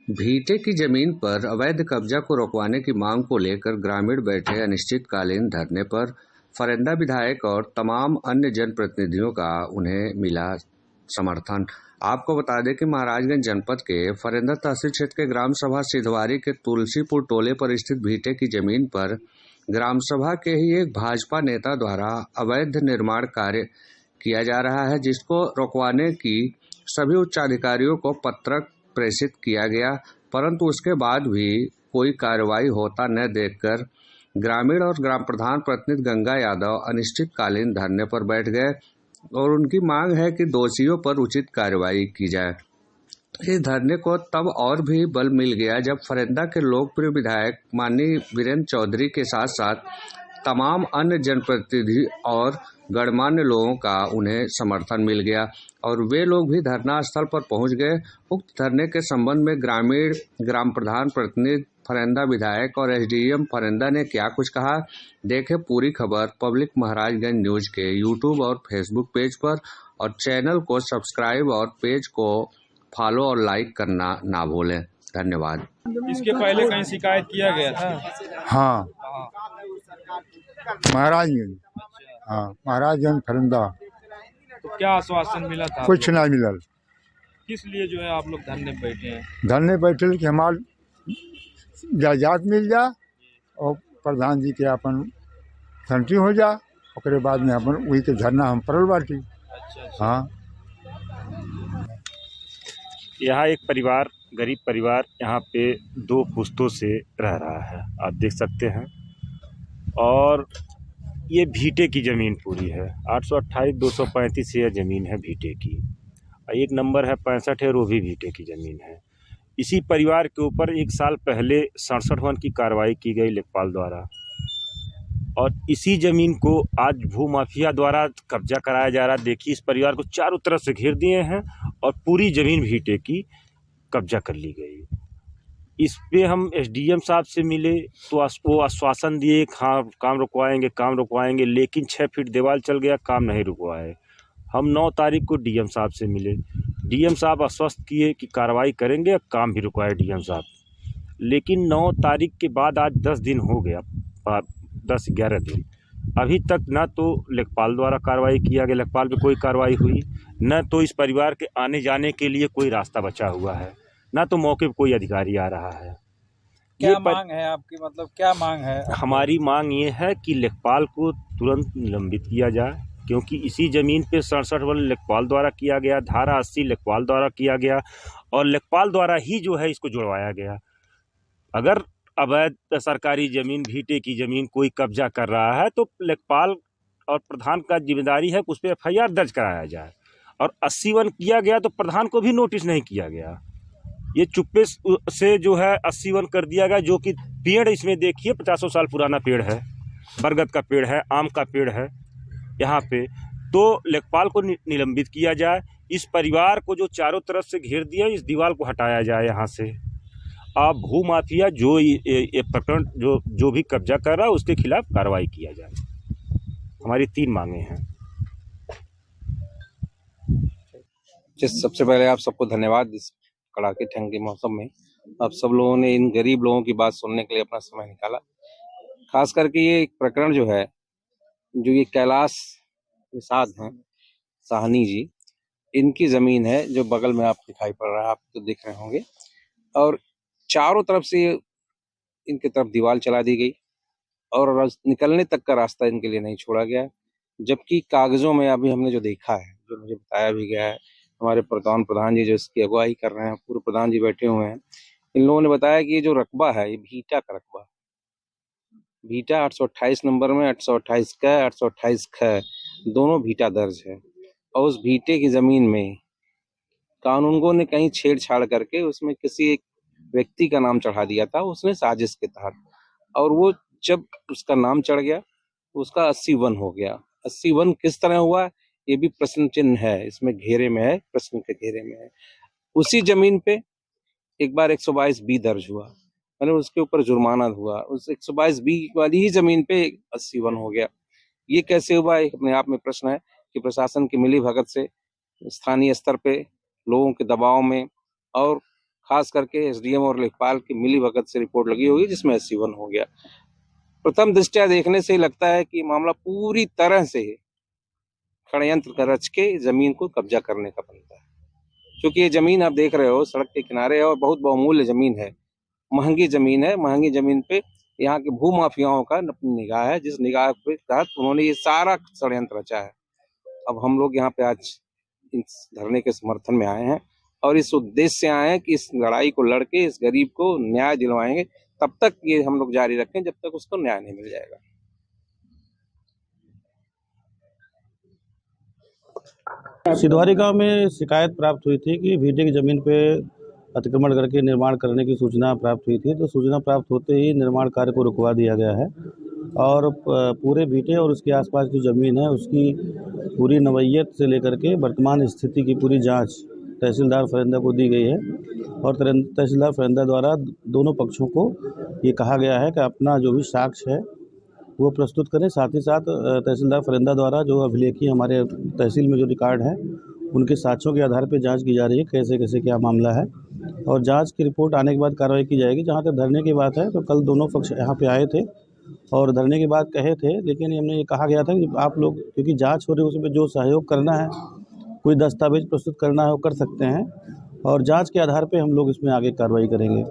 भीटे की जमीन पर अवैध कब्जा को रोकवाने की मांग को लेकर ग्रामीण बैठे अनिश्चितकालीन धरने पर फरेंदा विधायक और तमाम अन्य जनप्रतिनिधियों का उन्हें मिला समर्थन। आपको बता दें कि महाराजगंज जनपद के फरेंदा तहसील क्षेत्र के ग्राम सभा सिधवारी के तुलसीपुर टोले पर स्थित भीटे की जमीन पर ग्राम सभा के ही एक भाजपा नेता द्वारा अवैध निर्माण कार्य किया जा रहा है, जिसको रोकवाने की सभी उच्चाधिकारियों को पत्रक प्रेषित किया गया, परंतु उसके बाद भी कोई कार्रवाई होता न देखकर ग्रामीण और ग्राम प्रधान प्रतिनिधि गंगा यादव अनिश्चितकालीन धरने पर बैठ गए और उनकी मांग है कि दोषियों पर उचित कार्रवाई की जाए। इस धरने को तब और भी बल मिल गया जब फरेंदा के लोकप्रिय विधायक माननीय वीरेंद्र चौधरी के साथ साथ तमाम अन्य जनप्रतिनिधि और गणमान्य लोगों का उन्हें समर्थन मिल गया और वे लोग भी धरना स्थल पर पहुंच गए। उक्त धरने के संबंध में ग्रामीण ग्राम प्रधान प्रतिनिधि फरेंदा विधायक और एसडीएम फरेंदा ने क्या कुछ कहा, देखें पूरी खबर पब्लिक महाराजगंज न्यूज के यूट्यूब और फेसबुक पेज पर, और चैनल को सब्सक्राइब और पेज को फॉलो और लाइक करना ना भूलें। धन्यवाद। इसके पहले कहीं शिकायत किया गया था? हाँ, महाराजगंज। हाँ, महाराजगंज फरेंदा। तो क्या आश्वासन मिला था? कुछ नहीं मिलल। किस लिए जो है आप लोग धरने पे बैठे हैं? धरने बैठे कि हमार जायदाद मिल जा और प्रधान जी के अपन संटी हो जा, ओकरे बाद में अपन वही के धरना हम पड़ल बाटी। अच्छा। हाँ, यहाँ एक परिवार, गरीब परिवार यहाँ पे 2 पुश्तों से रह रहा है, आप देख सकते हैं। और ये भीटे की ज़मीन पूरी है, 828/235 यह ज़मीन है भीटे की। एक नंबर है 65 है, वो भी भीटे की ज़मीन है। इसी परिवार के ऊपर 1 साल पहले 67 की कार्रवाई की गई लेखपाल द्वारा, और इसी ज़मीन को आज भूमाफिया द्वारा कब्जा कराया जा रहा है। देखिए, इस परिवार को चारों तरफ से घेर दिए हैं और पूरी ज़मीन भीटे की कब्जा कर ली गई। इस पे हम एसडीएम साहब से मिले तो वो आश्वासन दिए, हाँ काम रुकवाएंगे, लेकिन 6 फीट दीवार चल गया, काम नहीं रुकवाए। हम 9 तारीख को डीएम साहब से मिले, डीएम साहब आश्वस्त किए कि कार्रवाई करेंगे, काम भी रुकवाए डीएम साहब। लेकिन 9 तारीख के बाद आज 10 दिन हो गया, 10-11 दिन, अभी तक ना तो लेखपाल द्वारा कार्रवाई किया गया, लेखपाल पे कोई कार्रवाई हुई, न तो इस परिवार के आने जाने के लिए कोई रास्ता बचा हुआ है, ना तो मौके पर कोई अधिकारी आ रहा है। क्या मांग है आपकी, मतलब क्या मांग है? हमारी मांग ये है कि लेखपाल को तुरंत निलंबित किया जाए, क्योंकि इसी ज़मीन पे 67 वाले लेखपाल द्वारा किया गया, धारा 80 लेखपाल द्वारा किया गया और लेखपाल द्वारा ही जो है इसको जुड़वाया गया। अगर अवैध सरकारी ज़मीन, भीटे की ज़मीन कोई कब्जा कर रहा है तो लेखपाल और प्रधान का जिम्मेदारी है कि उस पर FIR दर्ज कराया जाए। और 80 किया गया तो प्रधान को भी नोटिस नहीं किया गया, ये चुप्पे से जो है 80 कर दिया गया। जो कि पेड़ इसमें देखिए 50 साल पुराना पेड़ है, बरगद का पेड़ है, आम का पेड़ है यहाँ पे। तो लेखपाल को निलंबित किया जाए, इस परिवार को जो चारों तरफ से घेर दिया, इस दीवार को हटाया जाए यहाँ से। अब भूमाफिया जो ये प्रकरण जो भी कब्जा कर रहा है उसके खिलाफ कार्रवाई किया जाए। हमारी 3 मांगे हैं। सबसे पहले आप सबको धन्यवाद, इस कड़ाके ठंड के मौसम में आप सब लोगों ने इन गरीब लोगों की बात सुनने के लिए अपना समय निकाला। खास करके ये एक प्रकरण जो है, जो ये कैलाश निषाद हैं साहनी जी, इनकी जमीन है जो बगल में आप दिखाई पड़ रहा है, आप तो देख रहे होंगे। और चारों तरफ से इनके तरफ दीवार चला दी गई और निकलने तक का रास्ता इनके लिए नहीं छोड़ा गया। जबकि कागजों में अभी हमने जो देखा है, जो मुझे बताया भी गया है, हमारे प्रधान जी जो इसकी अगुवाई कर रहे हैं, पूर्व प्रधान जी बैठे हुए हैं, इन लोगों ने बताया कि ये जो रकबा है ये भीटा का रकबा, भीटा 828 नंबर में 828 का 828 ख दोनों भीटा दर्ज है। और उस भीटे की जमीन में कानूनगों ने कहीं छेड़छाड़ करके उसमें किसी एक व्यक्ति का नाम चढ़ा दिया था, उसने साजिश के तहत, और वो जब उसका नाम चढ़ गया उसका 80 हो गया। 80 किस तरह हुआ ये भी प्रश्न चिन्ह है, इसमें घेरे में है, प्रश्न के घेरे में है। उसी जमीन पे एक बार 122B दर्ज हुआ, मैंने उसके ऊपर जुर्माना हुआ, उस 122B वाली ही जमीन पे 80 हो गया। ये कैसे हुआ, एक अपने आप में प्रश्न है कि प्रशासन की मिली भगत से, स्थानीय स्तर पे लोगों के दबाव में और खास करके एसडीएम और लेखपाल की मिली भगत से रिपोर्ट लगी होगी, जिसमें 80-1 हो गया। प्रथम दृष्टया देखने से लगता है कि मामला पूरी तरह से षड्यंत्र रच के जमीन को कब्जा करने का बनता है, क्योंकि ये जमीन आप देख रहे हो सड़क के किनारे है और बहुत बहुमूल्य जमीन है, महंगी जमीन है। महंगी जमीन पे यहाँ के भू माफियाओं का अपनी निगाह है, जिस निगाह के तहत उन्होंने ये सारा षड्यंत्र रचा है। अब हम लोग यहाँ पे आज इस धरने के समर्थन में आए हैं और इस उद्देश्य से आए हैं कि इस लड़ाई को लड़के इस गरीब को न्याय दिलवाएंगे। तब तक ये हम लोग जारी रखें जब तक उसको न्याय नहीं मिल जाएगा। सिधवारी गांव में शिकायत प्राप्त हुई थी कि भीटे की ज़मीन पे अतिक्रमण करके निर्माण करने की सूचना प्राप्त हुई थी। तो सूचना प्राप्त होते ही निर्माण कार्य को रुकवा दिया गया है और पूरे भीटे और उसके आसपास की ज़मीन है उसकी पूरी नवैयत से लेकर के वर्तमान स्थिति की पूरी जांच तहसीलदार फरिंदा को दी गई है और तहसीलदार फरिंदा द्वारा दोनों पक्षों को ये कहा गया है कि अपना जो भी साक्ष्य है वो प्रस्तुत करें। साथ ही साथ तहसीलदार फरिंदा द्वारा जो अभिलेखी हमारे तहसील में जो रिकॉर्ड है उनके साक्ष्यों के आधार पर जांच की जा रही है, कैसे कैसे क्या मामला है, और जांच की रिपोर्ट आने के बाद कार्रवाई की जाएगी। जहां तक धरने की बात है तो कल दोनों पक्ष यहाँ पे आए थे और धरने की बात कहे थे, लेकिन हमने ये कहा गया था कि आप लोग क्योंकि जाँच हो रही है उसमें जो सहयोग करना है, कोई दस्तावेज प्रस्तुत करना है वो कर सकते हैं और जाँच के आधार पर हम लोग इसमें आगे कार्रवाई करेंगे।